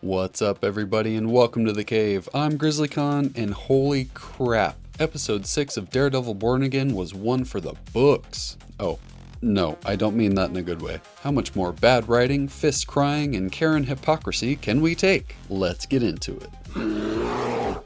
What's up, everybody, and welcome to the cave. I'm GrizzlyKaun, and holy crap, episode 6 of Daredevil Born Again was one for the books. Oh, no, I don't mean that in a good way. How much more bad writing, fist crying, and Karen hypocrisy can we take? Let's get into it.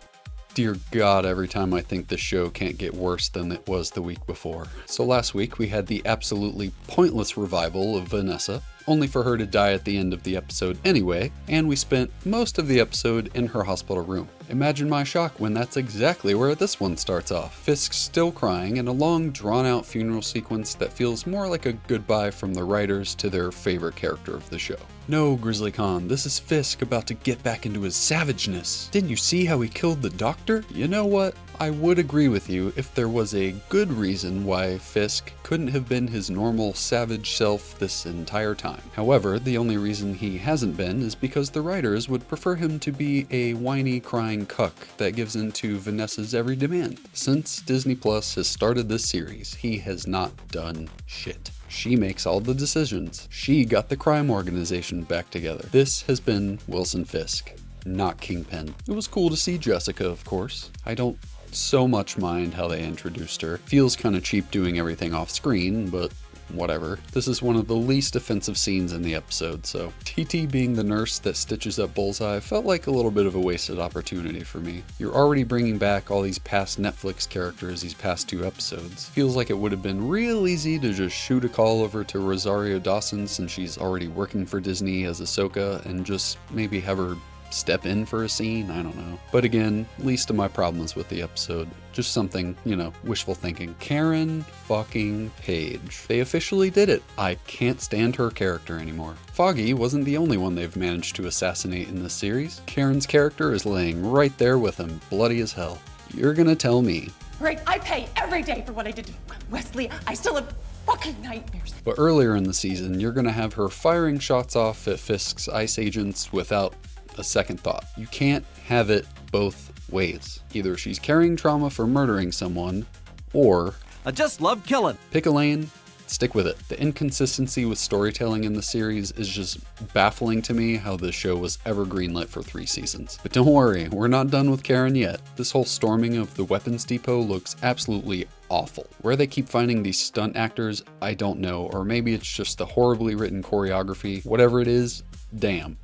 Dear God, every time I think this show can't get worse than it was the week before. So last week we had the absolutely pointless revival of Vanessa, only for her to die at the end of the episode anyway, and we spent most of the episode in her hospital room. Imagine my shock when that's exactly where this one starts off. Fisk still crying in a long, drawn-out funeral sequence that feels more like a goodbye from the writers to their favorite character of the show. No, GrizzlyKaun, this is Fisk about to get back into his savageness. Didn't you see how he killed the doctor? You know what? I would agree with you if there was a good reason why Fisk couldn't have been his normal savage self this entire time. However, the only reason he hasn't been is because the writers would prefer him to be a whiny, crying cuck that gives in to Vanessa's every demand. Since Disney Plus has started this series, he has not done shit. She makes all the decisions. She got the crime organization back together. This has been Wilson Fisk, not Kingpin. It was cool to see Jessica, of course. I don't so much mind how they introduced her. Feels kind of cheap doing everything off screen, but whatever. This is one of the least offensive scenes in the episode, so TT being the nurse that stitches up Bullseye felt like a little bit of a wasted opportunity for me. You're already bringing back all these past Netflix characters these past 2 episodes. Feels like it would have been real easy to just shoot a call over to Rosario Dawson since she's already working for Disney as Ahsoka and just maybe have her step in for a scene, I don't know. But again, least of my problems with the episode. Just something, wishful thinking. Karen fucking Page. They officially did it. I can't stand her character anymore. Foggy wasn't the only one they've managed to assassinate in this series. Karen's character is laying right there with him, bloody as hell. You're gonna tell me. Right, I pay every day for what I did to Wesley. I still have fucking nightmares. But earlier in the season, you're gonna have her firing shots off at Fisk's ICE agents without a second thought. You can't have it both ways. Either she's carrying trauma for murdering someone, or I just love killing. Pick a lane, stick with it. The inconsistency with storytelling in the series is just baffling to me how this show was ever greenlit for 3 seasons. But don't worry, we're not done with Karen yet. This whole storming of the weapons depot looks absolutely awful. Where they keep finding these stunt actors, I don't know, or maybe it's just the horribly written choreography. Whatever it is, damn.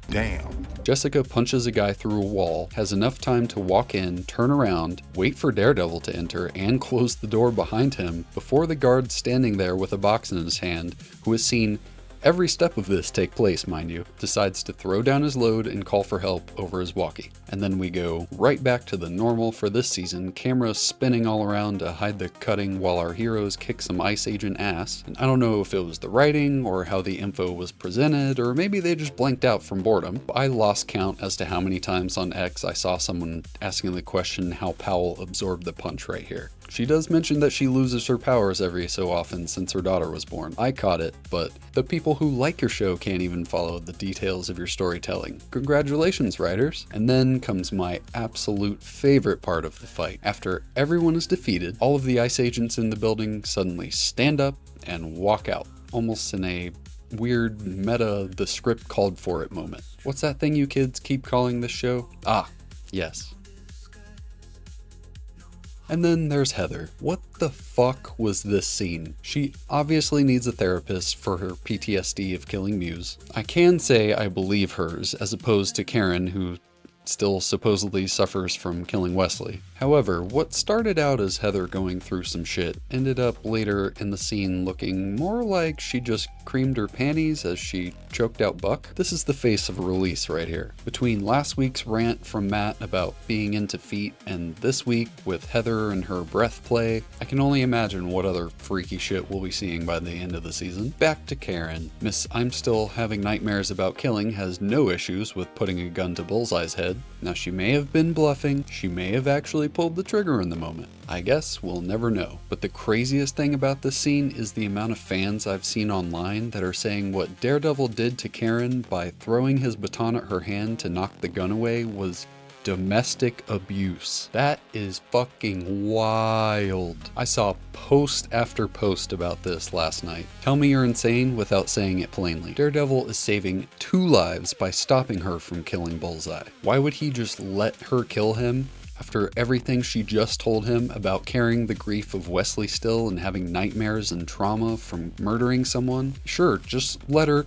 Jessica punches a guy through a wall, has enough time to walk in, turn around, wait for Daredevil to enter, and close the door behind him before the guard standing there with a box in his hand, who has seen every step of this take place, mind you, decides to throw down his load and call for help over his walkie. And then we go right back to the normal for this season, camera spinning all around to hide the cutting while our heroes kick some ICE agent ass. And I don't know if it was the writing or how the info was presented, or maybe they just blanked out from boredom. I lost count as to how many times on X I saw someone asking the question how Powell absorbed the punch right here. She does mention that she loses her powers every so often since her daughter was born. I caught it, but the people who like your show can't even follow the details of your storytelling. Congratulations, writers. And then comes my absolute favorite part of the fight. After everyone is defeated, all of the ICE agents in the building suddenly stand up and walk out, almost in a weird meta the script called for it moment. What's that thing you kids keep calling this show? Ah, yes. And then there's Heather. What the fuck was this scene? She obviously needs a therapist for her PTSD of killing Muse. I can say I believe hers, as opposed to Karen, who still supposedly suffers from killing Wesley. However, what started out as Heather going through some shit ended up later in the scene looking more like she just creamed her panties as she choked out Buck. This is the face of release right here. Between last week's rant from Matt about being into feet and this week with Heather and her breath play, I can only imagine what other freaky shit we'll be seeing by the end of the season. Back to Karen. Miss I'm still having nightmares about killing has no issues with putting a gun to Bullseye's head. Now she may have been bluffing, she may have actually pulled the trigger in the moment. I guess we'll never know. But the craziest thing about this scene is the amount of fans I've seen online that are saying what Daredevil did to Karen by throwing his baton at her hand to knock the gun away was domestic abuse. That is fucking wild. I saw post after post about this last night. Tell me you're insane without saying it plainly. Daredevil is saving 2 lives by stopping her from killing Bullseye. Why would he just let her kill him? After everything she just told him about carrying the grief of Wesley still and having nightmares and trauma from murdering someone? Sure, just let her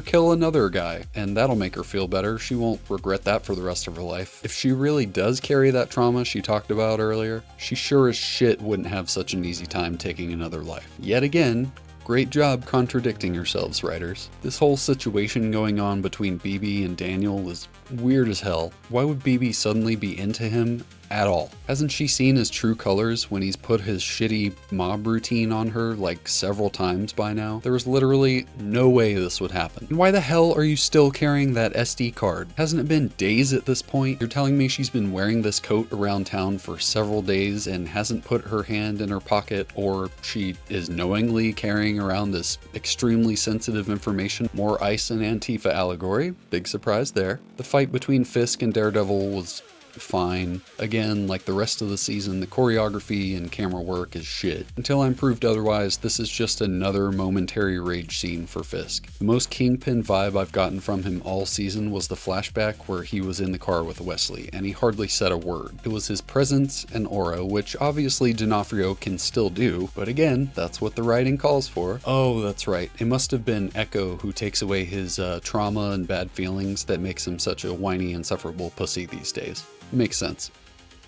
kill another guy, and that'll make her feel better. She won't regret that for the rest of her life. If she really does carry that trauma she talked about earlier, she sure as shit wouldn't have such an easy time taking another life. Yet again, great job contradicting yourselves, writers. This whole situation going on between BB and Daniel is weird as hell. Why would BB suddenly be into him at all? Hasn't she seen his true colors when he's put his shitty mob routine on her like several times by now? There was literally no way this would happen. And why the hell are you still carrying that SD card? Hasn't it been days at this point? You're telling me she's been wearing this coat around town for several days and hasn't put her hand in her pocket, or she is knowingly carrying around this extremely sensitive information? More ICE and Antifa allegory. Big surprise there. The fight between Fisk and Daredevil was fine. Again, like the rest of the season, the choreography and camera work is shit. Until I'm proved otherwise, this is just another momentary rage scene for Fisk. The most Kingpin vibe I've gotten from him all season was the flashback where he was in the car with Wesley, and he hardly said a word. It was his presence and aura, which obviously D'Onofrio can still do, but again, that's what the writing calls for. Oh, that's right. It must have been Echo who takes away his trauma and bad feelings that makes him such a whiny, insufferable pussy these days. Makes sense.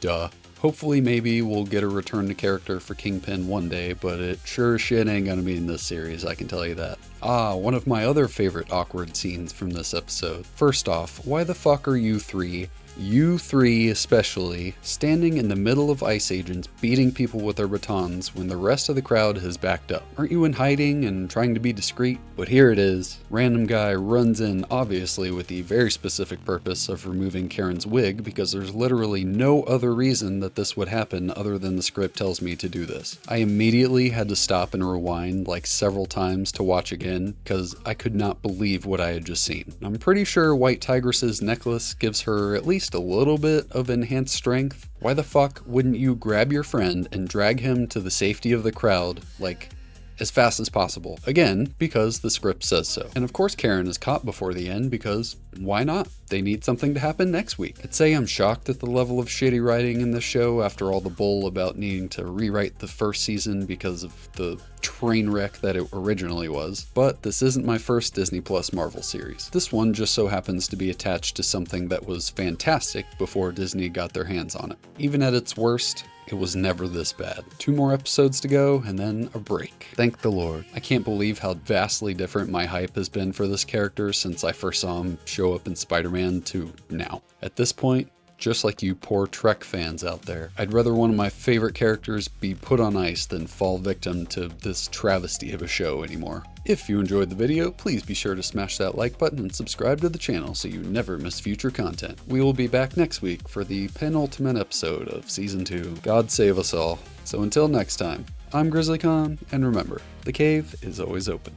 Duh. Hopefully maybe we'll get a return to character for Kingpin one day, but it sure as shit ain't gonna be in this series, I can tell you that. One of my other favorite awkward scenes from this episode. First off, why the fuck are you three especially, standing in the middle of ICE agents beating people with their batons when the rest of the crowd has backed up? Aren't you in hiding and trying to be discreet? But here it is. Random guy runs in, obviously with the very specific purpose of removing Karen's wig, because there's literally no other reason that this would happen other than the script tells me to do this. I immediately had to stop and rewind like several times to watch again, because I could not believe what I had just seen. I'm pretty sure White Tigress's necklace gives her at least a little bit of enhanced strength. Why the fuck wouldn't you grab your friend and drag him to the safety of the crowd, like, as fast as possible? Again, because the script says so. And of course Karen is caught before the end, because why not? They need something to happen next week. I'd say I'm shocked at the level of shitty writing in this show after all the bull about needing to rewrite the first season because of the train wreck that it originally was. But this isn't my first Disney Plus Marvel series. This one just so happens to be attached to something that was fantastic before Disney got their hands on it. Even at its worst, it was never this bad. 2 more episodes to go, and then a break. Thank the Lord. I can't believe how vastly different my hype has been for this character since I first saw him show up in Spider-Man to now. At this point, just like you poor Trek fans out there, I'd rather one of my favorite characters be put on ice than fall victim to this travesty of a show anymore. If you enjoyed the video, please be sure to smash that like button and subscribe to the channel so you never miss future content. We will be back next week for the penultimate episode of Season 2. God save us all. So until next time, I'm GrizzlyKaun, and remember, the cave is always open.